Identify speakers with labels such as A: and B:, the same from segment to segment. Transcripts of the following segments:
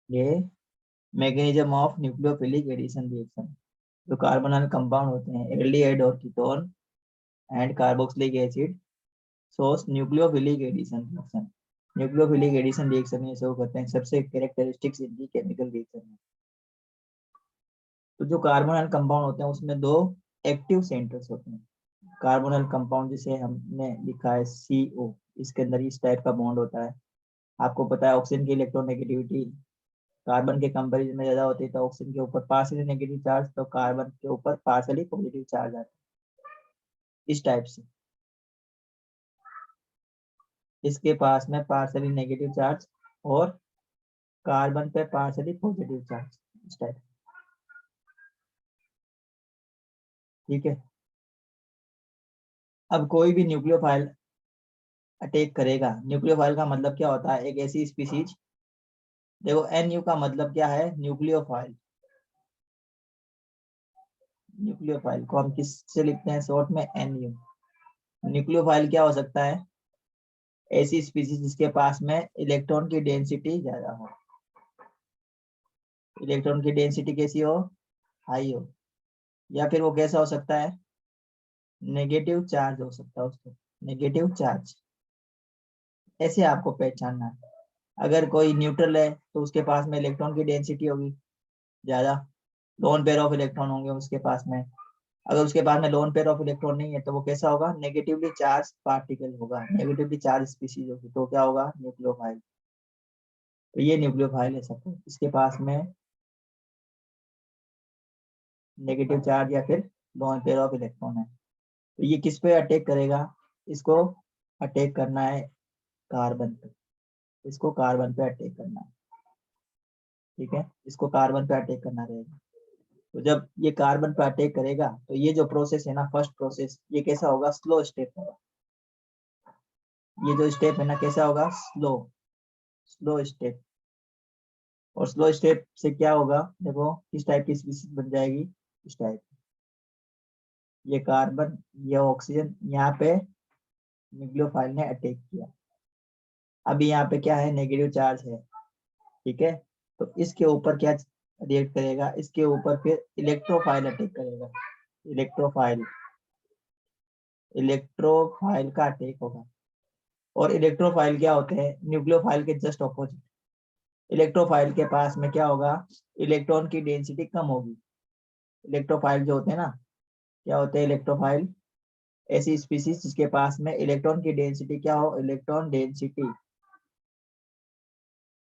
A: ये mechanism of nucleophilic addition reaction. जो carbonyl compound होते हैं एल्डिहाइड और ketone and carboxylic acid source nucleophilic addition reaction. Nucleophilic addition reaction में show करते हैं सबसे कैरेक्टरिस्टिक्स इनकी केमिकल रिएक्शन है। तो जो कार्बोनल कंपाउंड होते हैं उसमें दो एक्टिव सेंटर्स होते हैं। कार्बोनल कंपाउंड जिसे हमने लिखा है CO, इसके अंदर इस टाइप का बॉन्ड होता है। आपको पता है ऑक्सीजन की इलेक्ट्रोनेगेटिविटी कार्बन के कंपैरिजन में ज्यादा होती है, तो ऑक्सीजन के ऊपर पार्शियली नेगेटिव चार्ज तो कार्बन के ऊपर पार्शियली पॉजिटिव चार्ज आता है इस टाइप से। इसके पास में पार्शियली नेगेटिव चार्ज और कार्बन पे पार्शियली पॉजिटिव चार्ज इस टाइप। ठीक है। अब कोई भी न्यूक्लियोफाइल अटैक करेगा, न्यूक्लियोफाइल का मतलब क्या होता है, एक ऐसी स्पीसीज, देखो NU का मतलब क्या है, न्यूक्लियोफाइल। न्यूक्लियोफाइल को हम किससे लिखते हैं शॉर्ट में NU। न्यूक्लियोफाइल क्या हो सकता है, ऐसी स्पीसीज जिसके पास में इलेक्ट्रॉन की डेंसिटी ज्यादा हो, इलेक्ट्रॉन की डेंसिटी कैसी हो, हाई हो। या फिर वो कैसा हो सकता है, नेगेटिव चार्ज हो सकता है उसको, नेगेटिव चार्ज। ऐसे आपको पहचानना है। अगर कोई न्यूट्रल है तो उसके पास में इलेक्ट्रॉन की डेंसिटी होगी ज्यादा, लोन पेयर ऑफ इलेक्ट्रॉन होंगे उसके पास में। अगर उसके पास में लोन पेयर ऑफ इलेक्ट्रॉन नहीं है तो वो कैसा होगा, नेगेटिवली चार्ज पार्टिकल होगा, नेगेटिवली चार्ज स्पीसीज होगी, तो क्या होगा, न्यूक्लियोफाइल। तो ये न्यूक्लियोफाइल है सब, इसके पास में नेगेटिव चार्ज या फिर लोन पेयर ऑफ इलेक्ट्रॉन है। तो ये किस पे अटैक करेगा, इसको अटैक करना है कार्बन पे, इसको कार्बन पे अटैक करना है। ठीक है, इसको कार्बन पे अटैक करना रहेगा। तो जब ये कार्बन पे अटैक करेगा तो ये जो प्रोसेस है ना, फर्स्ट प्रोसेस, ये कैसा होगा, स्लो स्टेप होगा। ये जो स्टेप है ना कैसा होगा, स्लो, स्लो स्टेप। और स्लो स्टेप से क्या होगा, देखो किस टाइप की स्पीशीज बन जाएगी, इस टाइप। ये कार्बन, ये ऑक्सीजन, यहाँ पे न्यूक्लियोफाइल ने अटैक किया। अभी यहाँ पे क्या है, नेगेटिव चार्ज है। ठीक है, तो इसके ऊपर क्या रिएक्ट करेगा, इसके ऊपर फिर इलेक्ट्रोफाइल अटैक करेगा। इलेक्ट्रोफाइल, इलेक्ट्रोफाइल का अटैक होगा। और इलेक्ट्रोफाइल क्या होते हैं, न्यूक्लियोफाइल के जस्ट ऑपोजिट। इलेक्ट्रोफाइल के पास में क्या होगा, इलेक्ट्रॉन की डेंसिटी कम होगी। इलेक्ट्रोफाइल जो होते हैं ना, क्या होते हैं इलेक्ट्रोफाइल, ऐसी स्पीसीज जिसके पास में इलेक्ट्रॉन की डेंसिटी क्या हो, इलेक्ट्रॉन डेंसिटी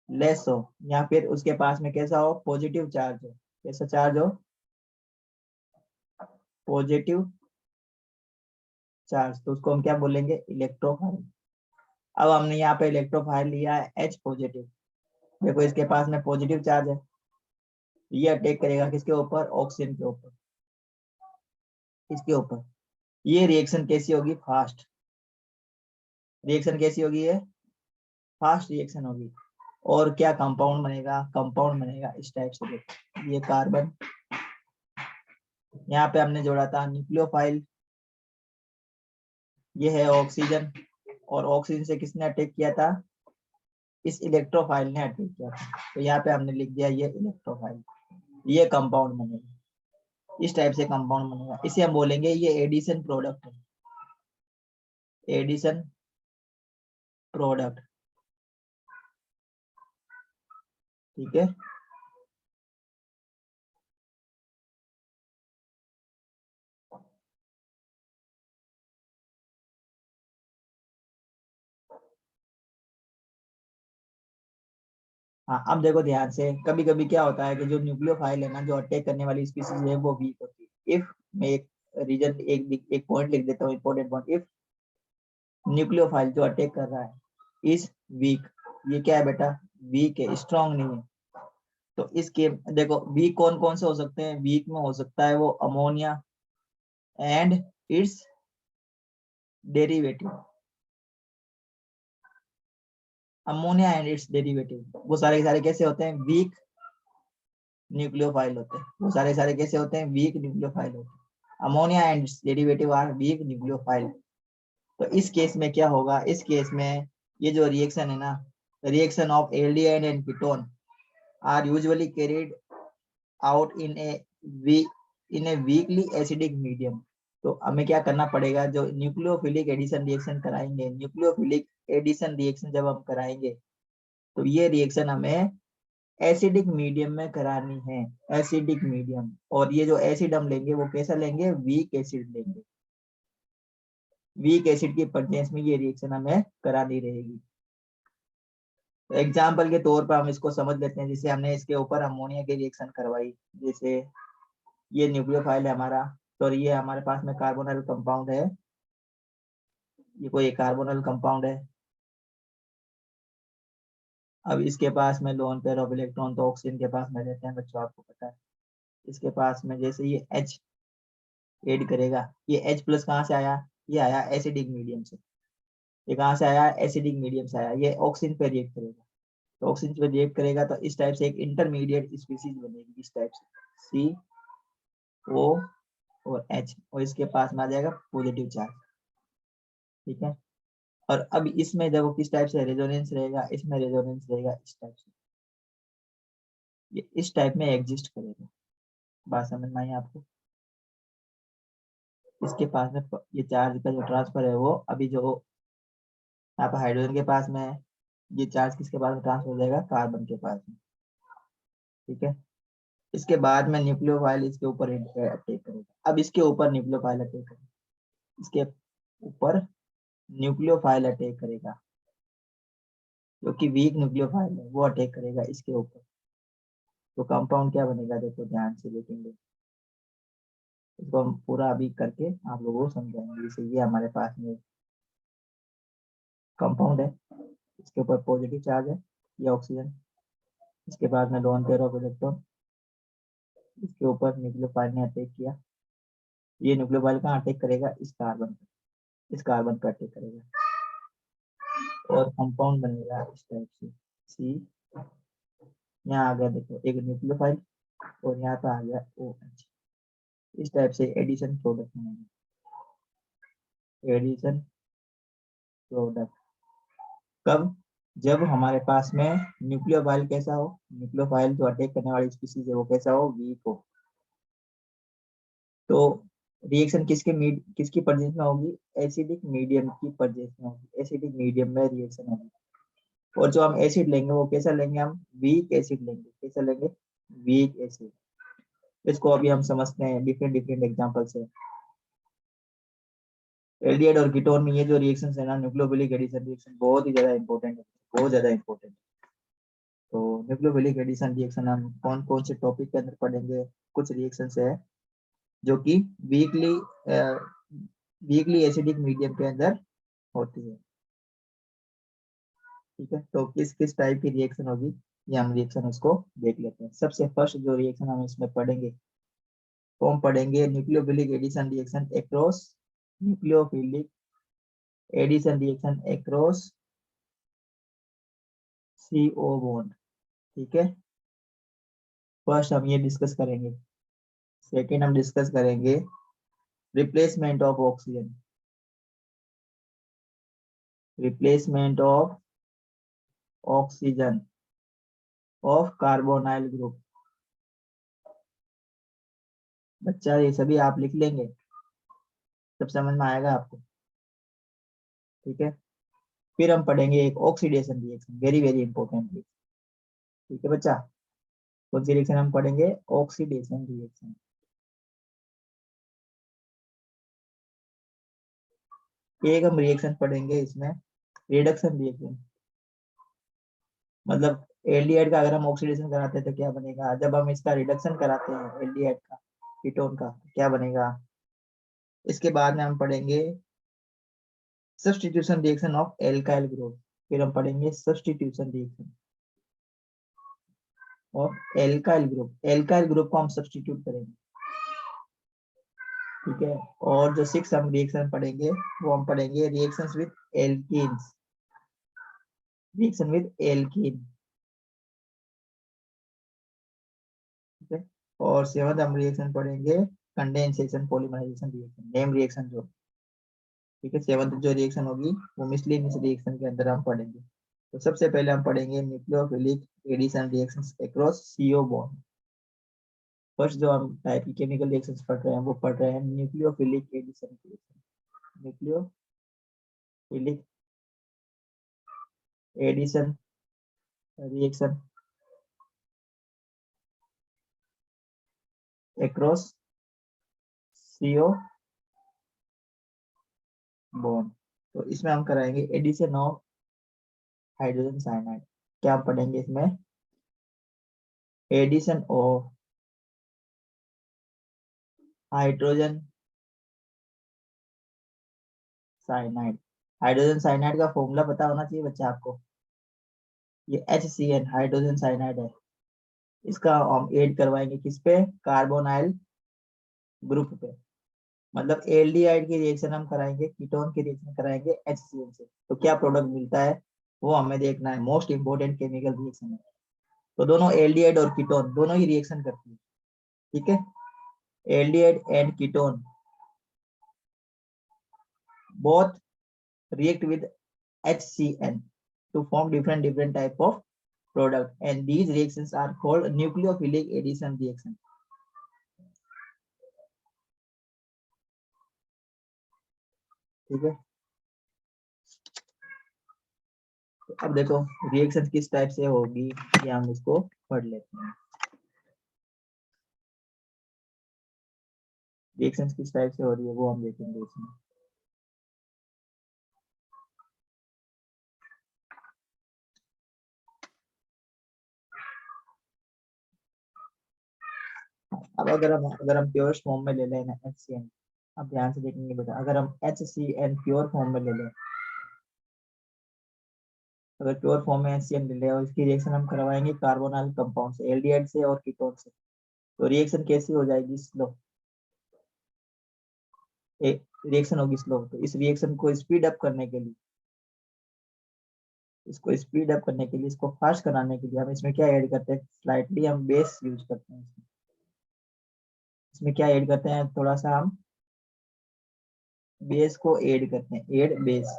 A: लेस हो, या फिर उसके पास में कैसा हो, पॉजिटिव चार्ज हो। कैसा चार्ज हो, पॉजिटिव चार्ज, तो उसको हम क्या बोलेंगे, इलेक्ट्रोफाइल। अब हमने यहाँ पे इलेक्ट्रोफाइल लिया है H पॉजिटिव, देखो इसके पास में पॉजिटिव चार्ज है, ये अटैक करेगा किसके ऊपर, ऑक्सीजन के ऊपर, इसके ऊपर। ये रिएक्शन कैसी होगी, फास्ट रिएक्शन कैसी होगी, ये फास्ट रिएक्शन होगी। और क्या कंपाउंड बनेगा, कंपाउंड बनेगा इस टाइप से। देखो ये कार्बन, यहाँ पे हमने जोड़ा था न्यूक्लियोफाइल, ये है ऑक्सीजन, और ऑक्सीजन से किसने अटैक किया था, इस इलेक्ट्रोफाइल ने अटैक किया था। तो यहाँ पे हमने लिख दिया ये इलेक्ट्रोफाइल, ये कंपाउंड बनेगा, इस टाइप से कंपाउंड बनेगा। इसे हम बोलेंगे ये एडिशन प्रोडक्ट है, एडिशन प्रोडक्ट। ठीक है, हाँ अब देखो ध्यान से, कभी कभी क्या होता है कि जो न्यूक्लियोफाइल है ना, जो अटैक करने वाली स्पीसीज है वो वीक होती है। इफ मैं एक रीजन, एक पॉइंट लिख देता हूँ, इंपॉर्टेंट पॉइंट, इफ न्यूक्लियोफाइल जो अटैक कर रहा है इज वीक, ये क्या है बेटा, वीक है, स्ट्रांग नहीं है। तो इसके देखो वीक कौन कौन से हो सकते हैं, वीक में हो सकता है वो ammonia and its derivative, ammonia and its derivative, वो सारे के सारे कैसे होते हैं, वीक न्यूक्लियोफाइल होते हैं। वो सारे सारे कैसे होते हैं, वीक न्यूक्लियोफाइल होते हैं। Ammonia and its derivative are weak nucleophile. तो इस केस में क्या होगा, इस केस में ये जो रिएक्शन है ना, reaction of aldehyde and ketone, are usually carried out in a weakly acidic medium. तो हमें क्या करना पड़ेगा, जो न्यूक्लियोफिलिक एडिशन रिएक्शन कराएंगे, न्यूक्लियोफिलिक एडिशन रिएक्शन जब हम कराएंगे तो ये रिएक्शन हमें एसिडिक मीडियम में करानी है, एसिडिक मीडियम। और ये जो एसिड हम लेंगे वो कैसा लेंगे, वीक एसिड लेंगे। वीक एसिड की प्रेजेंस में ये रिएक्शन हमें करानी रहेगी। एग्जाम्पल के तौर पर हम इसको समझ लेते हैं, जैसे हमने इसके ऊपर अमोनिया की रिएक्शन करवाई, जैसे ये न्यूक्लियोफाइल है हमारा, तो ये हमारे पास में कार्बोनल कंपाउंड है, ये कोई कार्बोनल कंपाउंड है। अब इसके पास में लोन पेयर ऑफ इलेक्ट्रॉन तो ऑक्सीजन के पास में रहते हैं बच्चों, आपको पता है। इसके पास में जैसे ये H ऐड करेगा, ये H प्लस कहाँ से आया, ये आया एसिडिक मीडियम से। ये कहाँ से आया, एसिडिक मीडियम से आया। ये ऑक्सीजन पे रिएक्ट करेगा, तो ऑक्सीजन पे रिएक्ट करेगा तो इस टाइप से एक इंटरमीडिएट स्पीसीज बनेगी, इस टाइप से CO और H, और इसके पास में आ जाएगा पॉजिटिव चार्ज। ठीक है। और अब इसमें जब किस टाइप से रेजोनेंस रहेगा, इसमें रेजोनेंस रहेगा इस टाइप से, ये इस टाइप में एग्जिस्ट करेगा। बात समझ में आई आपको। इसके पास में ये चार्ज का जो ट्रांसफर है वो अभी जो यहाँ पर हाइड्रोजन के पास में है, ये चार्ज किसके पास में ट्रांसफर हो जाएगा, कार्बन के पास में। ठीक है। इसके बाद में न्यूक्लियोफाइल इसके ऊपर अटैक करेगा। अब इसके ऊपर न्यूक्लियोफाइल अटैक करेगा, इसके ऊपर न्यूक्लियोफाइल अटैक करेगा, जो कि वीक न्यूक्लियोफाइल है, वो अटैक करेगा इसके ऊपर। तो कंपाउंड क्या बनेगा, देखो ध्यान से देखेंगे इसको हम पूरा अभी करके आप लोगों को समझाएंगे। जैसे ये हमारे पास में कंपाउंड है, इसके ऊपर पॉजिटिव चार्ज है, ये ऑक्सीजन, इसके बाद में लोन पेयर ऑफ इलेक्ट्रॉन, इसके ऊपर न्यूक्लियोफाइल ने अटैक किया। ये न्यूक्लियोफाइल कहाँ अटैक करेगा, इस कार्बन पर, इस कार्बन पर अटैक करेगा और कंपाउंड बनेगा इस टाइप से। सी यहाँ आ गया, देखो एक न्यूक्लियोफाइल और यहाँ पे आ गया OH। इस टाइप से एडिशन प्रोडक्ट बनेगा, एडिशन प्रोडक्ट। कब, जब हमारे पास में न्यूक्लियोफाइल कैसा हो, न्यूक्लियोफाइल जो अटैक करने वाली स्पीसीज है वो कैसा हो, वीक हो। तो रिएक्शन किसकी प्रेजेंस में होगी, एसिडिक मीडियम की प्रेजेंस में होगी, एसिडिक मीडियम में रिएक्शन होगी। और जो हम एसिड लेंगे वो कैसा लेंगे, हम वीक एसिड लेंगे। कैसा लेंगे, वीक एसिड। इसको अभी हम समझते हैं डिफरेंट डिफरेंट एग्जांपल से। एल्डिहाइड और कीटोन में ये जो रिएक्शन है ना, न्यूक्लियोफिलिक एडिशन रिएक्शन, बहुत ही ज्यादा इंपॉर्टेंट है, बहुत ज्यादा इंपॉर्टेंट है। तो न्यूक्लियोफिलिक एडिशन रिएक्शन हम कौन कौन से टॉपिक के अंदर पढ़ेंगे, कुछ रिएक्शन है जो कि वीकली वीकली एसिडिक मीडियम के अंदर होती है। ठीक है। तो किस किस टाइप की रिएक्शन होगी, ये हम रिएक्शन उसको देख लेते हैं। सबसे फर्स्ट जो रिएक्शन हम इसमें पढ़ेंगे वो हम पढ़ेंगे nucleophilic addition reaction across, nucleophilic addition reaction across CO bond. ठीक है, फर्स्ट हम ये डिस्कस करेंगे। सेकेंड हम डिस्कस करेंगे replacement of oxygen, replacement of oxygen of carbonyl group. बच्चा ये सभी आप लिख लेंगे, सब समझ में आएगा आपको। ठीक है। फिर हम पढ़ेंगे एक oxidation reaction, very very important reaction. ठीक है बच्चा, कौन सी रिएक्शन हम पढ़ेंगे, ऑक्सीडेशन रिएक्शन। एक हम रिएक्शन पढ़ेंगे इसमें रिडक्शन रिएक्शन, मतलब एल्डिहाइड का अगर हम ऑक्सीडेशन कराते हैं तो क्या बनेगा, जब हम इसका रिडक्शन कराते हैं एल्डिहाइड का कीटोन का तो क्या बनेगा। इसके बाद में हम पढ़ेंगे substitution reaction of alkyl group. फिर हम पढ़ेंगे substitution reaction of alkyl group, alkyl group को हम सब्स्टिट्यूट करेंगे। ठीक है। और जो 6 हम रिएक्शन पढ़ेंगे वो हम पढ़ेंगे reactions with alkenes, reaction with alkene. ठीक है। और 7th हम रिएक्शन पढ़ेंगे condensation polymerization reaction, name reaction जो। ठीक है। 7th जो रिएक्शन होगी वो मिसलिनियस रिएक्शन के अंदर हम पढ़ेंगे। तो सबसे पहले हम पढ़ेंगे nucleophilic addition reactions across CO bond. First जो हम टाइप की केमिकल रिएक्शंस पढ़ रहे हैं वो पढ़ रहे हैं nucleophilic addition reaction. Nucleophilic addition reaction across CO bond. तो इसमें हम कराएंगे एडिशन ऑफ हाइड्रोजन साइनाइड। क्या हम पढ़ेंगे इसमें? Addition of hydrogen cyanide. Hydrogen cyanide का फॉर्मूला पता होना चाहिए बच्चा आपको। ये HCN हाइड्रोजन साइनाइड है। इसका हम ऐड करवाएंगे किस पे? कार्बोनाइल ग्रुप पे। मतलब एल्डिहाइड की रिएक्शन हम कराएंगे, कीटोन की रिएक्शन कराएंगे HCN से। तो क्या प्रोडक्ट मिलता है वो हमें देखना है। मोस्ट इंपोर्टेंट केमिकल रिएक्शन है। तो दोनों एल्डिहाइड और कीटोन दोनों ही रिएक्शन करती है, ठीक है। Aldehyde and ketone both react with HCN to form different type of product, and these reactions are called nucleophilic addition reaction. ठीक है। तो अब देखो रिएक्शन किस टाइप से होगी ये हम इसको पढ़ लेते हैं। रिएक्शन किस टाइप से हो रही है वो हम देखेंगे इसमें। अब अगर हम प्योर फॉर्म में ले लें ना HCN, अब ध्यान से देखेंगे बेटा, अगर हम HCN प्योर फॉर्म में ले लें, अगर प्योर फॉर्म में HCN ले लें और इसकी रिएक्शन हम करवाएंगे कार्बोनाइल कंपाउंड से, एल्डिहाइड से और कीटोन से, तो रिएक्शन कैसी हो जाएगी? स्लो एक रिएक्शन होगी, स्लो। तो इस रिएक्शन को स्पीड अप करने के लिए, इसको फास्ट कराने के लिए हम इसमें क्या ऐड करते हैं? स्लाइटली हम बेस यूज करते हैं। इसमें क्या ऐड करते हैं? थोड़ा सा हम बेस को ऐड करते हैं, add base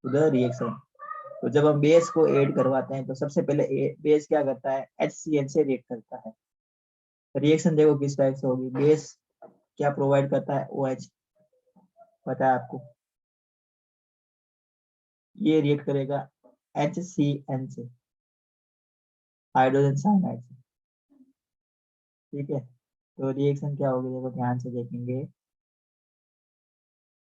A: to the reaction. तो जब हम बेस को ऐड करवाते हैं तो सबसे पहले बेस क्या करता है? HCN से रिएक्ट करता है। रिएक्शन देखो किस टाइप से होगी। बेस क्या प्रोवाइड करता है? OH, पता है आपको। ये रिएक्ट करेगा HCN से, हाइड्रोजन साइनाइड से, ठीक है। तो रिएक्शन क्या होगी देखो ध्यान से देखेंगे।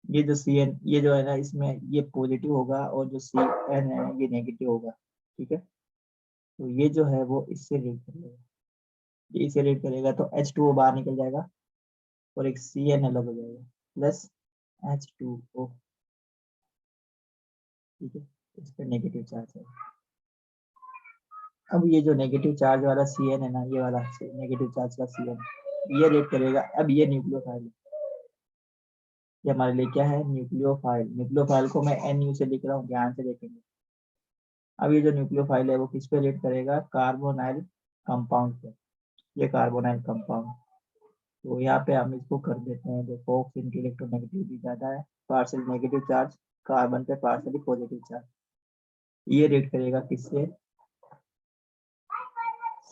A: ये जो CN, ये जो है ना, इसमें ये पॉजिटिव होगा और जो CN है ये नेगेटिव होगा, ठीक है। तो ये जो है वो इससे रिएक्ट करेगा, ये इससे रिएक्ट करेगा तो H2O बाहर निकल जाएगा और एक CN अलग हो जाएगा प्लस H2O, ठीक है। इस पर नेगेटिव चार्ज है। अब ये जो नेगेटिव चार्ज वाला CN है ना, ये वाला नेगेटिव चार्ज का CN, ये रिएक्ट करेगा। अब ये न्यूक्लियोफाइल, ये हमारे लिए क्या है? न्यूक्लियोफाइल। न्यूक्लियोफाइल को मैं NU से लिख रहा हूँ, ध्यान से देखेंगे। अब ये जो न्यूक्लियोफाइल है वो किस पे रिएक्ट करेगा? कार्बोनाइल कंपाउंड पे। ये कार्बोनाइल कंपाउंड, तो यहाँ पे हम इसको कर देते हैं। देखो ऑक्सीजन की इलेक्ट्रोनेगेटिविटी ज्यादा है, पार्शियल नेगेटिव चार्ज, कार्बन पे पार्शियली पॉजिटिव चार्ज। ये रिएक्ट करेगा किससे?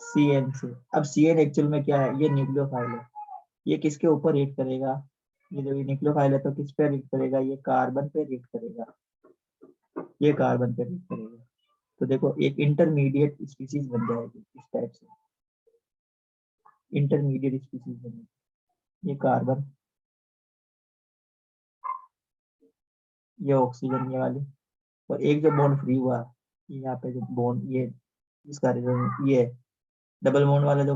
A: CN से। अब CN एक्चुअल में क्या है? ये न्यूक्लियोफाइल है। ये किसके ऊपर रिएक्ट करेगा? ये जो न्यूक्लियोफाइल है तो किस पे रिएक्ट करेगा? ये कार्बन पे रिएक्ट करेगा, ये कार्बन पे रिएक्ट करेगा। तो देखो एक इंटरमीडिएट स्पीसीज बन जाएगी इस टाइप से, इंटरमीडिएट स्पीसीज बनेगी। ये कार्बन, ये ऑक्सीजन, ये वाली, और एक जो बॉन्ड फ्री हुआ, यहाँ पे जो बॉन्ड ये इसका ये डबल बॉन्ड वाला जो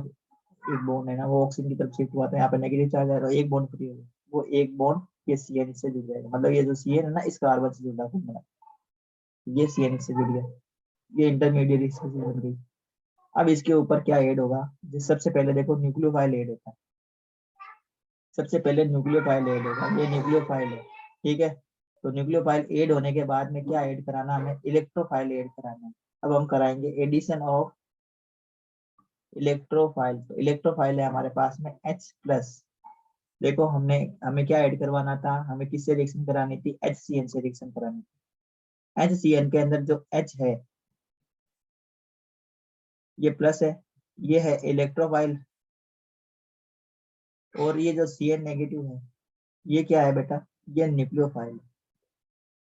A: एक बॉन्ड है ना, वो ऑक्सीजन की तरफ शिफ्ट हुआ था, यहाँ पे नेगेटिव चार्ज आएगा, एक बॉन्ड फ्री होगा, वो एक बॉन्ड ये CN से जुड़ जाएगा। मतलब ये जो CN है ना, इस कार्बन से जुड़ा हुआ, ये CN से जुड़ गया, ये इंटरमीडिएट स्पीसीज बन गई। अब इसके ऊपर क्या ऐड होगा? सबसे पहले देखो न्यूक्लियोफाइल ऐड होता है, सबसे पहले न्यूक्लियोफाइल ऐड होगा, ये न्यूक्लियोफाइल है, ठीक है। तो न्यूक्लियोफाइल ऐड होने के बाद में क्या ऐड कराना? हमें इलेक्ट्रोफाइल ऐड कराना है। अब हम कराएंगे एडिशन ऑफ इलेक्ट्रोफाइल। तो इलेक्ट्रोफाइल है हमारे पास में H+। देखो हमें क्या ऐड करवाना था? हमें किससे रिएक्शन करानी थी? HCN से रिएक्शन करानी थी। HCN के अंदर जो H है ये प्लस है, ये है इलेक्ट्रोफाइल, और ये जो Cn नेगेटिव है ये क्या है बेटा, ये न्यूक्लियोफाइल।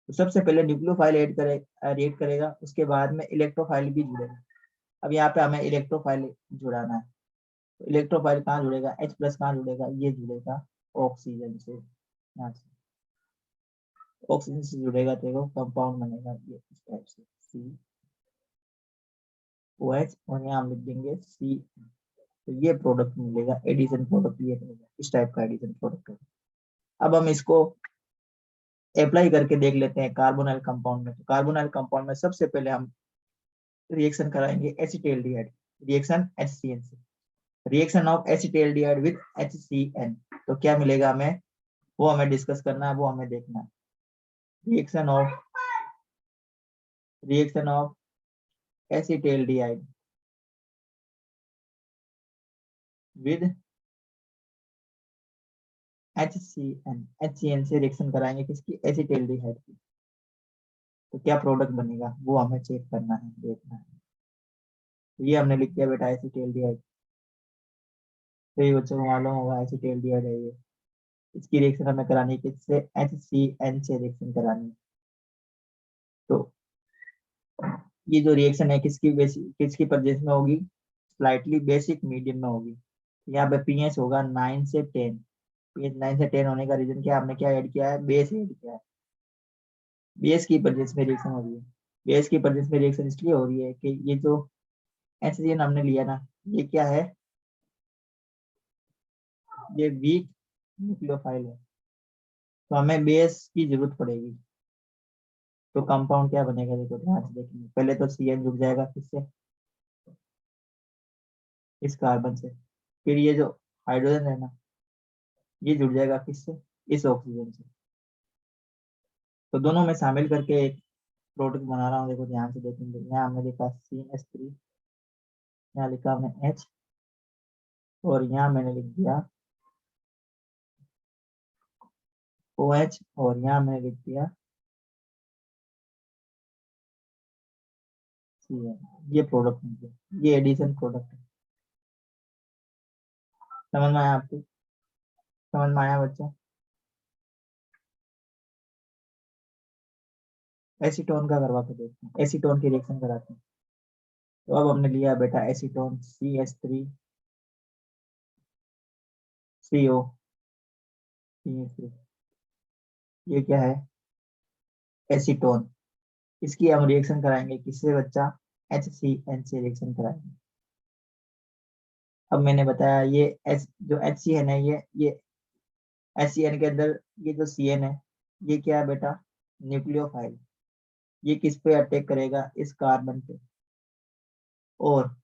A: तो सबसे पहले न्यूक्लियोफाइल ऐड करेगा, उसके बाद में इलेक्ट्रोफाइल भी जुड़ेगा। अब यहाँ पे हमें इलेक्ट्रोफाइल जुड़ाना है, तो इलेक्ट्रोफाइल कहाँ जुड़ेगा, H प्लस कहाँ जुड़ेगा, ये जुड़ेगा ऑक्सीजन से, यहाँ से ऑक्सीजन से जुड़ेगा तो देखो कंपाउंड बनेगा ये इस टाइप से COH, और यहाँ हम लिख देंगे C, तो ये प्रोडक्ट मिलेगा, एडिशन प्रोडक्ट ये मिलेगा, इस टाइप का एडिशन प्रोडक्ट होगा। अब हम इसको अप्लाई करके देख लेते हैं कार्बोनाइल कंपाउंड में। तो कार्बोनाइल कंपाउंड में सबसे पहले हम रिएक्शन कराएंगे एसिटाल्डिहाइड, रिएक्शन HCN से, reaction of acetaldehyde with HCN। तो क्या मिलेगा हमें, वो हमें डिस्कस करना है, वो हमें देखना है। Reaction of acetaldehyde with HCN से रिएक्शन कराएंगे किसकी, एसिटाल्डिहाइड की। तो क्या प्रोडक्ट बनेगा वो हमें चेक करना है, देखना है। तो ये हमने लिख दिया बेटा एसिटाल्डिहाइड, तो ये बच्चों को मालूम होगा एसिटाल्डिहाइड है ये। इसकी रिएक्शन हमें करानी है किससे, HCN से रिएक्शन करानी है। तो ये जो रिएक्शन है किसकी प्रेजेंस में होगी, स्लाइटली बेसिक मीडियम में होगी। यहाँ पे पीएच होगा 9 से 10। पीएच 9 से 10 होने का रीजन क्या, हमने क्या ऐड किया है, बेस ऐड किया है। बेस की प्रेजेंस में रिएक्शन हो रही है, बेस की प्रेजेंस में रिएक्शन इसलिए हो रही है कि ये जो HCN हमने लिया ना, ये क्या है, ये वीक न्यूक्लियोफाइल है, तो हमें बेस की जरूरत पड़ेगी। तो कंपाउंड क्या बनेगा, देखो ध्यान से देखेंगे। पहले तो CN जुड़ जाएगा किससे, इस कार्बन से, फिर ये जो हाइड्रोजन है ना, ये जुड़ जाएगा किससे, इस ऑक्सीजन से। तो दोनों में शामिल करके एक प्रोडक्ट बना रहा हूँ, देखो ध्यान से देखेंगे। यहाँ हमने लिखा CH3, यहाँ लिखा हमने H, और यहाँ मैंने लिख दिया OH, और यहाँ मैंने लिख दिया CN। ये प्रोडक्ट मिल गया, ये एडिशन प्रोडक्ट है। समझ में आया आपको, समझ में आया बच्चा। एसीटोन का करवा के देखते हैं, एसीटोन की रिएक्शन कराते हैं। तो अब हमने लिया बेटा एसीटोन CH3CO, ये क्या है, एसीटोन। इसकी हम रिएक्शन कराएंगे किससे बच्चा, HCN से रिएक्शन कराएंगे। अब मैंने बताया ये जो HCN है, ये HCN के अंदर ये जो CN है, ये क्या है बेटा, न्यूक्लियोफाइल। ये किस पे अटैक करेगा, इस कार्बन पे। और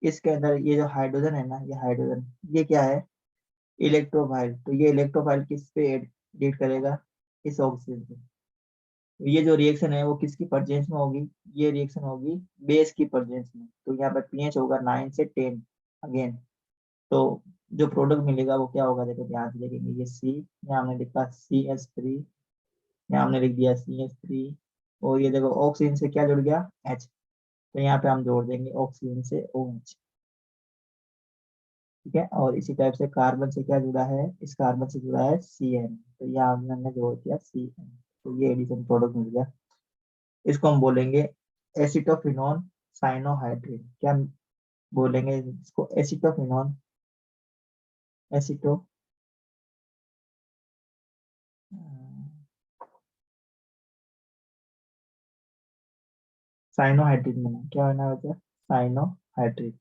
A: इसके अंदर ये जो हाइड्रोजन है ना, ये हाइड्रोजन, ये क्या है, इलेक्ट्रोफाइल। तो ये इलेक्ट्रोफाइल किस पे एडिट करेगा, इस ऑक्सीजन पे। तो ये जो रिएक्शन है वो किसकी प्रेजेंस में होगी, ये रिएक्शन होगी बेस की प्रेजेंस में। तो यहाँ पर पीएच होगा 9 से 10 अगेन। तो जो प्रोडक्ट मिलेगा वो क्या होगा, देखो ध्यान से देखेंगे। ये यहाँ हमने लिखा CH3, यहाँ हमने लिख दिया CH3, और ये देखो ऑक्सीजन से क्या जुड़ गया, H। तो यहाँ पे हम जोड़ देंगे ऑक्सीजन से OH, ठीक है। और इसी टाइप से कार्बन से क्या जुड़ा है, इस कार्बन से जुड़ा है CN, तो यहाँ हमने जोड़ दिया CN। तो ये एडिशन प्रोडक्ट मिल गया। इसको हम बोलेंगे एसिटोफिनोन साइनोहाइड्रेट। क्या बोलेंगे इसको, एसिटोफिनोन, एसिटो साइनोहाइड्रेट में क्या होना होता है, साइनोहाइड्रेट।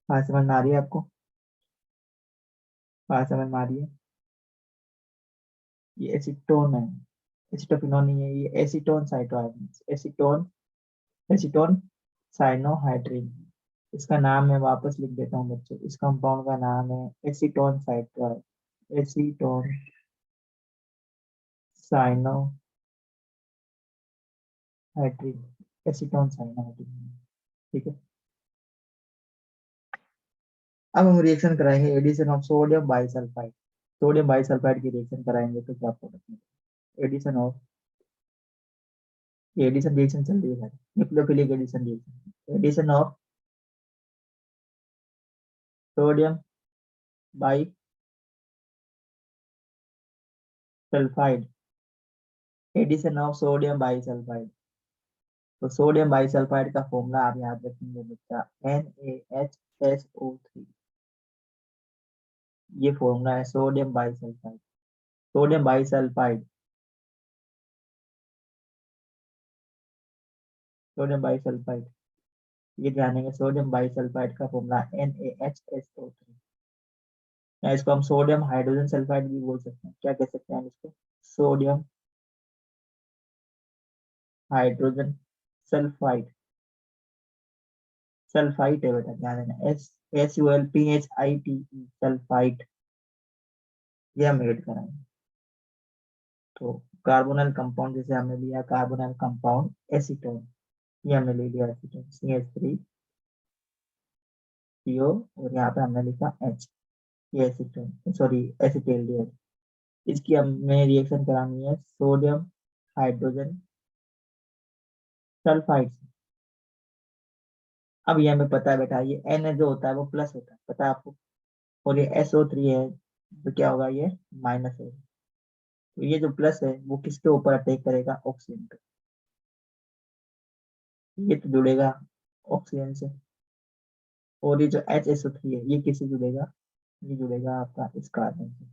A: बात समझ में आ रही है आपको, बात समझ में आ रही है। ये एसीटोन है, एसिटोफिनोन नहीं है, ये एसीटोन साइटोहाइड्रेट, एसीटोन साइनोहाइड्रिन। इसका नाम मैं वापस लिख देता हूँ बच्चों, इस कंपाउंड का नाम है acetone cyanohydrin, acetone cyanohydrin, acetone cyanohydrin, ठीक है। अब हम रिएक्शन कराएंगे addition of sodium bisulphide. Sodium bisulphide की रिएक्शन कराएंगे तो क्या प्रोडक्ट मिलेगा, एडिशन ऑफ, ये एडिशन रिएक्शन चल रही है, nucleophilic addition reaction, addition of sodium bisulphide, addition of sodium bisulphide. तो सोडियम बाई सल्फाइड का फॉर्मूला आप याद रखेंगे बच्चा, NaHSO3। ये फॉर्मूला है sodium bisulphide. Sodium bisulphide, sodium by sulphide, ये ध्यान देंगे, सोडियम बाई सल्फाइड का फॉर्मूला NaHSO3। या इसको हम सोडियम हाइड्रोजन सल्फाइड भी बोल सकते हैं। क्या कह सकते हैं हम इसको? सोडियम हाइड्रोजन सल्फाइड, सल्फाइट है बेटा, ध्यान देना, SULPHITE सल्फाइट, ये हम ऐड कराएंगे। तो कार्बोनल कंपाउंड जैसे हमने लिया कार्बोनल कंपाउंड एसीटोन, ये हमने ले लिया एसीटोन CH3CO, और यहाँ पे हमने लिखा H, ये एसीटोन सॉरी एसिटिल्डिहाइड। इसकी हमें रिएक्शन करानी है सोडियम हाइड्रोजन सल्फाइड से। अब ये हमें पता है बेटा, ये Na जो होता है वो प्लस होता है, पता है आपको, और ये SO3 है तो क्या होगा, ये माइनस होगा। तो ये जो प्लस है वो किसके ऊपर अटैक करेगा? ऑक्सीजन पे। ये तो जुड़ेगा ऑक्सीजन से, और ये जो HSO3 है ये किससे जुड़ेगा? ये जुड़ेगा आपका इस कार्बन से।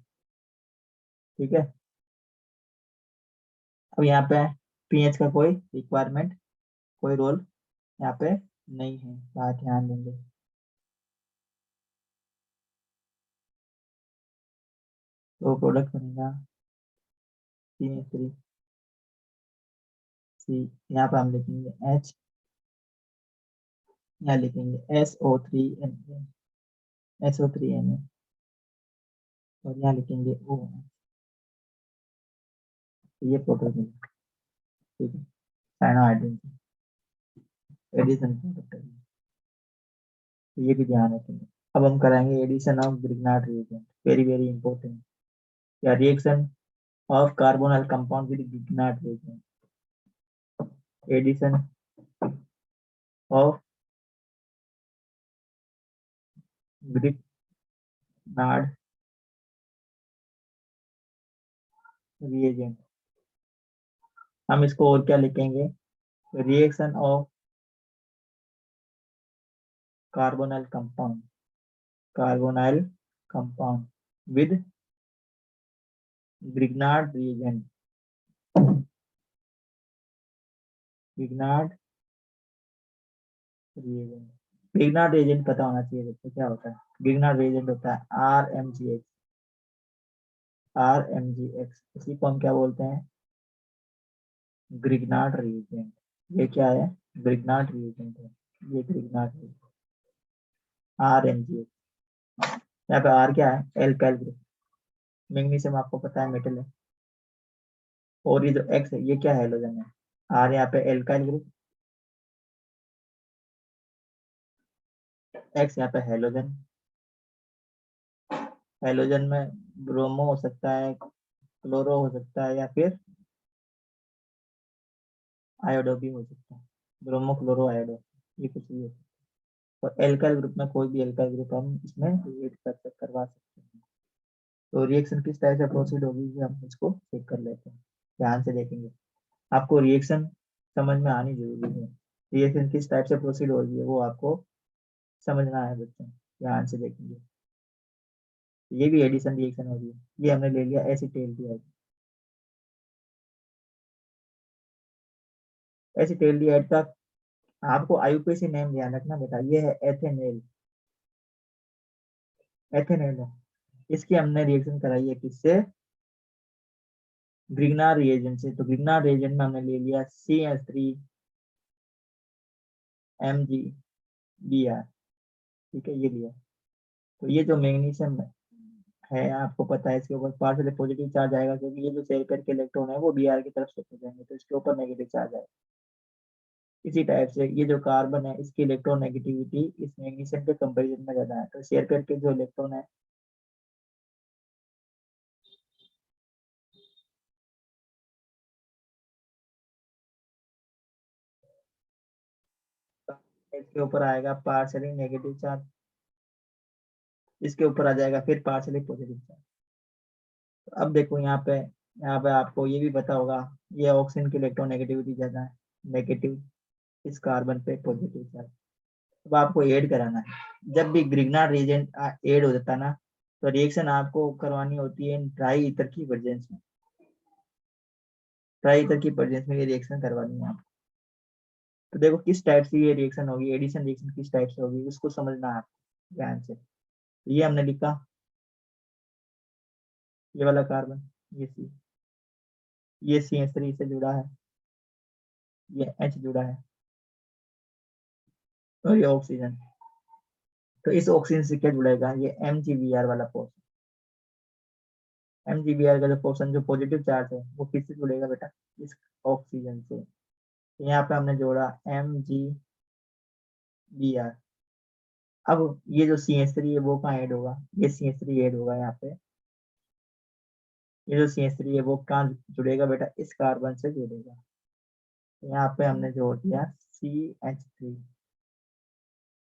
A: ठीक है। अब यहाँ पे पीएच का कोई रिक्वायरमेंट, कोई रोल यहाँ पे नहीं है, बात ध्यान देंगे। तो प्रोडक्ट बनेगा CH3C, यहाँ पे हम लिखेंगे H, यहाँ लिखेंगे SO3Na, और यहाँ लिखेंगे O। तो ये प्रोडक्ट बनेगा। ठीक है, साइनोहाइड्रिन एडिशन प्रोडक्ट है, तो ये भी ध्यान रखेंगे। अब हम कराएंगे addition of Grignard reagent, very very important, या reaction of carbonyl compound with Grignard reagent, addition of Grignard reagent। हम इसको और क्या लिखेंगे? Reaction of carbonyl compound, carbonyl compound with Grignard reagent, Grignard reagent। Grignard reagent पता होना चाहिए बच्चों क्या होता है। ग्रिग्नार्ड reagent होता है RMGX, RMGX, इसी को हम क्या बोलते हैं? Grignard reagent। ये क्या है? ग्रिग्नार्ड reagent है, ये ग्रिग्नार्ड RMGX। यहाँ पे आर क्या है? एल्काइल ग्रुप, मैग्नीशियम आपको पता है मेटल है, और ये जो एक्स है ये क्या है? हेलोजन है। आर यहाँ पे एल्काइल ग्रुप, एक्स यहाँ पे हेलोजन, हेलोजन में ब्रोमो हो सकता है, क्लोरो हो सकता है, या फिर आयोडो भी हो सकता है, ब्रोमो क्लोरो आयोडो, ये कुछ भी हो सकता है। और एल्काइल ग्रुप में कोई भी एल्काइल ग्रुप हम इसमें रिएक्ट करवा सकते हैं। तो रिएक्शन किस तरह से प्रोसीड होगी ये हम इसको चेक कर लेते हैं, ध्यान से देखेंगे। आपको रिएक्शन समझ में आनी जरूरी है, रिएक्शन किस टाइप से प्रोसीड होगी वो आपको समझना है बच्चों, ध्यान से देखेंगे। ये भी एडिशन रिएक्शन हो रही है, ये हमने ले लिया एसिटेल्डिहाइड। एसिटेल्डिहाइड का आपको आईयूपीएसी नेम ध्यान रखना बेटा, ये है एथेनेल, एथेनेल है। इसकी हमने रिएक्शन कराई है किससे? ग्रिग्नार्ड रिएजेंट से। तो ग्रिग्नार्ड रिएजेंट में हमने ले लिया CH3MgBr। ठीक है, ये लिया। तो ये जो मैग्नीशियम है आपको पता है इसके ऊपर पार्शियली पॉजिटिव चार्ज आएगा, क्योंकि ये जो शेयर करके इलेक्ट्रॉन है वो Br की तरफ शिफ्ट हो जाएंगे, तो इसके ऊपर नेगेटिव चार्ज आएगा। इसी टाइप से ये जो कार्बन है इसकी इलेक्ट्रॉन नेगेटिविटी इस मैग्नीशियम के कंपैरिजन में ज्यादा है, तो शेयर करके जो इलेक्ट्रॉन है इसके ऊपर आएगा पार्शियली नेगेटिव चार्ज। इसके ऊपर आ जाएगा फिर पार्शियली पॉजिटिव चार्ज। अब देखो यहाँ पे आपको ये भी पता होगा, ये ऑक्सीजन की इलेक्ट्रोनेगेटिविटी ज्यादा है, नेगेटिव, इस कार्बन पे पॉजिटिव चार्ज। अब आपको ऐड कराना है, जब भी ग्रिग्नार्ड रिएजेंट ऐड हो जाता है ना, तो रिएक्शन आपको करवानी होती है ड्राई ईथर की प्रेजेंस में। ड्राई ईथर की प्रेजेंस में ये रिएक्शन करवानी है आपको। तो देखो किस टाइप से ये रिएक्शन होगी, एडिशन रिएक्शन किस टाइप से होगी, उसको समझना है आपको ध्यान से। ये हमने लिखा, ये वाला कार्बन, ये सी, ये CH3 से जुड़ा है, ये H जुड़ा है, और ये ऑक्सीजन। तो इस ऑक्सीजन से क्या जुड़ेगा, ये MgBr वाला पोर्शन। MgBr का जो पोर्शन, जो पॉजिटिव चार्ज है, वो किससे जुड़ेगा बेटा, इस ऑक्सीजन से। तो यहाँ पे हमने जोड़ा MgBr। अब ये जो CH3 है वो कहाँ ऐड होगा, ये CH3 ऐड होगा यहाँ पे। ये जो CH3 है वो कहाँ जुड़ेगा बेटा, इस कार्बन से जुड़ेगा। यहाँ पे हमने जोड़ दिया CH3।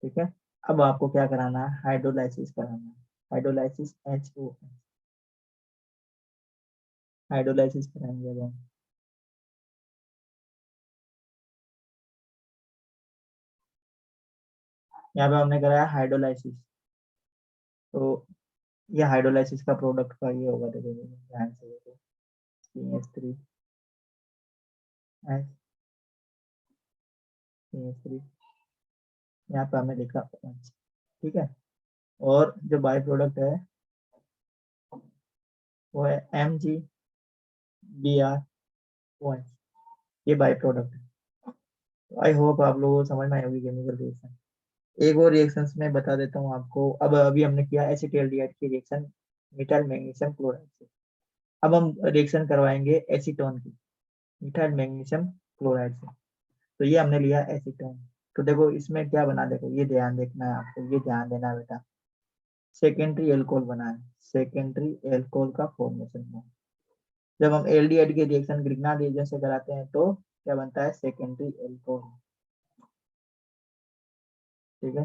A: ठीक है। अब आपको क्या कराना है, हाइड्रोलाइसिस कराना है, हाइड्रोलाइसिस HO, हाइड्रोलाइसिस कराएंगे अब हम। यहाँ पे हमने कराया हाइड्रोलाइसिस। तो ये हाइड्रोलाइसिस का प्रोडक्ट का ये होगा, देखो ध्यान से देखो, CH3 H, CH3, यहाँ पे हमने लिखा OH। ठीक है। और जो बाई प्रोडक्ट है वो है MgBr OH, ये बाई प्रोडक्ट है। आई होप आप लोगों को समझ में आई होगी केमिकल रिएक्शन। एक और रिएक्शंस में बता देता हूँ आपको। अब अभी हमने किया एसिटाल्डिहाइड की रिएक्शन मिथाइल मैग्नीशियम क्लोराइड से। अब हम रिएक्शन करवाएंगे एसीटोन की, मिथाइल मैग्नीशियम क्लोराइड से। तो ये हमने लिया एसीटोन। तो देखो इसमें क्या बना, देखो ये ध्यान देखना है आपको, ये ध्यान देना है बेटा, सेकेंडरी एल्कोहल बना है, सेकेंडरी एल्कोहल का फॉर्मेशन हुआ। जब हम एल्डिहाइड के रिएक्शन ग्रिग्नार्ड रिएजेंट से कराते हैं तो क्या बनता है, सेकेंडरी एल्कोहल। ठीक है,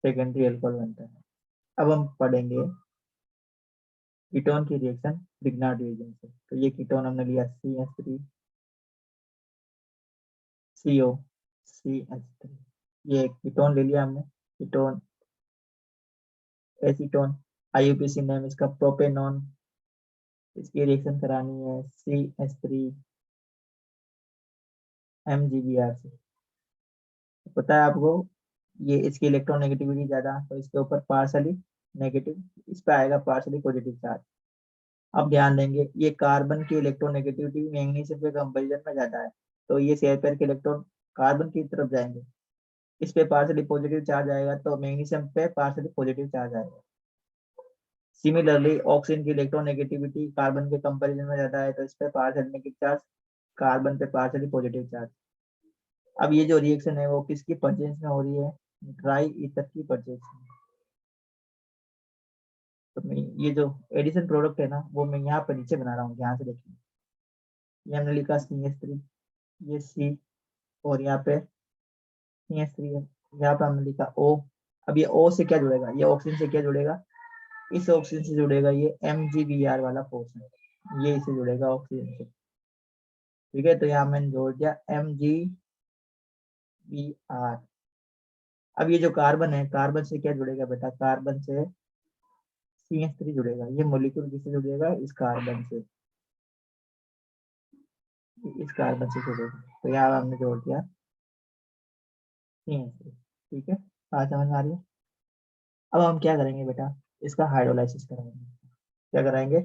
A: सेकेंडरी एल्कोहल बनता है। अब हम पढ़ेंगे कीटोन की रिएक्शन ग्रिग्नार्ड रिएजेंट से। तो ये कीटोन हमने लिया CH3 CO CH3, ये कीटोन ले लिया हमने, कीटोन एसीटोन, IUPAC नेम इसका प्रोपेनॉन। इसकी रिएक्शन करानी है CH3 MgBr से। पता है आपको, ये इसकी इलेक्ट्रोनेगेटिविटी ज्यादा, तो इसके ऊपर पार्शली नेगेटिव, इस पे आएगा पार्शली पॉजिटिव चार्ज। अब ध्यान देंगे, ये कार्बन की इलेक्ट्रोनेगेटिविटी मैग्नीशियम के कंपेरिजन में ज्यादा है, तो ये शेयर पेयर के इलेक्ट्रॉन कार्बन की तरफ जाएंगे, इस पे पार्शली पॉजिटिव चार्ज आएगा, तो मैग्नीशियम पे पार्शली पॉजिटिव चार्ज आएगा। सिमिलरली ऑक्सीजन की इलेक्ट्रोनेगेटिविटी कार्बन के कंपेरिजन में ज्यादा है, तो इस पे पार्शली नेगेटिव चार्ज, कार्बन पे पार्शली पॉजिटिव चार्ज। अब ये जो रिएक्शन है वो किसकी परचेंस में हो रही है, ड्राई ईथर की परचेंस में। तो मैं ये जो एडिशन प्रोडक्ट है ना, वो मैं यहाँ पर नीचे बना रहा हूँ, ध्यान से देखिए। ये हमने लिखा CH3, ये C, और यहाँ पे CH3 है, यहाँ पे हमने लिखा O। अब ये O से क्या जुड़ेगा, ये ऑक्सीजन से क्या जुड़ेगा, इस ऑक्सीजन से जुड़ेगा ये MgBr वाला पोर्शन, ये इसे जुड़ेगा ऑक्सीजन से। ठीक है, तो यहाँ मैंने जोड़ दिया MgBr। अब ये जो कार्बन है, कार्बन से क्या जुड़ेगा बेटा, कार्बन से CH3 जुड़ेगा, ये मोलिक्यूल किससे जुड़ेगा, इस कार्बन से, इस कार्बन से जुड़ेगा। तो यहाँ हमने जोड़ दिया CH3। ठीक है, बात समझ में आ रही है। अब हम क्या करेंगे बेटा, इसका हाइड्रोलाइसिस कराएंगे। क्या कराएंगे,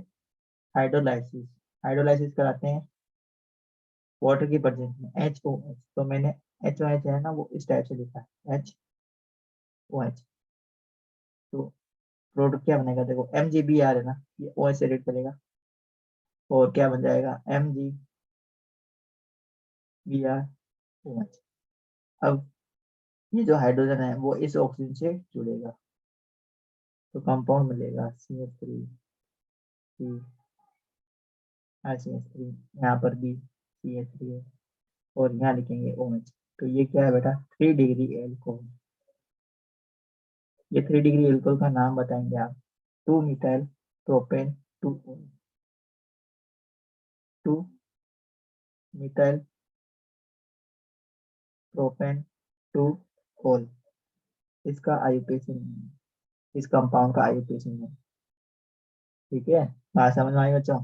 A: हाइड्रोलाइसिस। हाइड्रोलाइसिस कराते हैं वाटर की प्रेजेंस में, HOH। तो मैंने HOH है ना, वो इस टाइप से लिखा है HOH। तो प्रोडक्ट क्या बनेगा, देखो MgBr है ना, ये OH से रेड करेगा, और क्या बन जाएगा MgBr OH। अब ये जो हाइड्रोजन है वो इस ऑक्सीजन से जुड़ेगा, तो कंपाउंड मिलेगा CH3 CH3, यहाँ पर भी CH3 है, और यहाँ लिखेंगे OH। तो ये क्या है बेटा, 3 डिग्री एल्कोहल। ये 3 डिग्री एल्कोहल का नाम बताएंगे आप, 2 methyl propane two 2 methyl propane two ol. इसका आईयूपीएसी नहीं है, इस कंपाउंड का आईयूपीएसी नहीं है। ठीक है, बात समझ में आई बच्चों?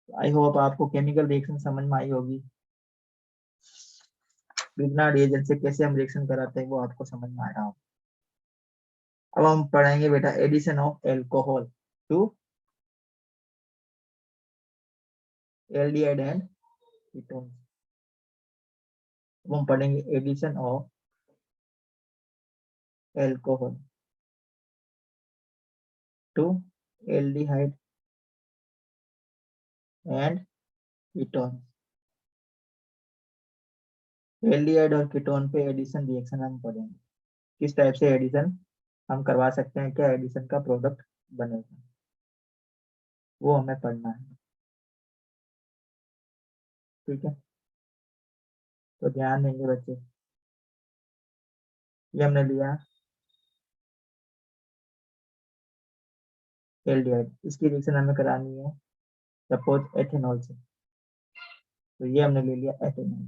A: आई होप आपको केमिकल रिएक्शन समझ में आई होगी। बिना रिएजेंट से कैसे हम रिएक्शन कराते हैं वो आपको समझ में आया हो। अब हम पढ़ेंगे बेटा addition of alcohol to aldehyde and ketone. अब हम पढ़ेंगे addition of alcohol to aldehyde and ketone. Aldehyde और कीटोन पे एडिशन रिएक्शन हम पढ़ेंगे, किस टाइप से एडिशन हम करवा सकते हैं, क्या एडिशन का प्रोडक्ट बनेगा, वो हमें पढ़ना है। ठीक है, तो ध्यान देंगे बच्चे। ये हमने लिया एल्डिहाइड, इसकी रिएक्शन हमें करानी है सपोज एथेनॉल से, तो ये हमने ले लिया एथेनॉल।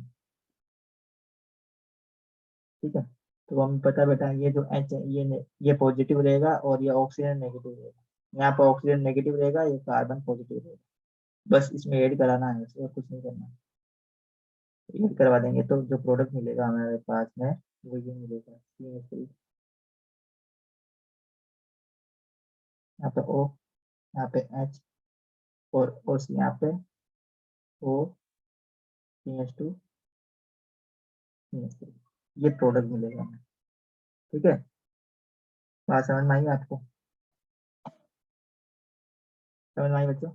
A: ठीक है, तो हमें पता बेटा ये जो एच है ये पॉजिटिव रहेगा और ये ऑक्सीजन नेगेटिव रहेगा। यहाँ पर ऑक्सीजन नेगेटिव रहेगा, ये कार्बन पॉजिटिव रहेगा। बस इसमें ऐड कराना है, और कुछ नहीं करना। ऐड करवा देंगे तो जो प्रोडक्ट मिलेगा हमारे पास में वो ये मिलेगा CH3। यहाँ पे O, यहाँ पे H और OC, यहाँ पे O CH2 CH3, ये प्रोडक्ट मिलेगा हमें। ठीक है, बात समझ में आई आपको? समझ में आई बच्चों?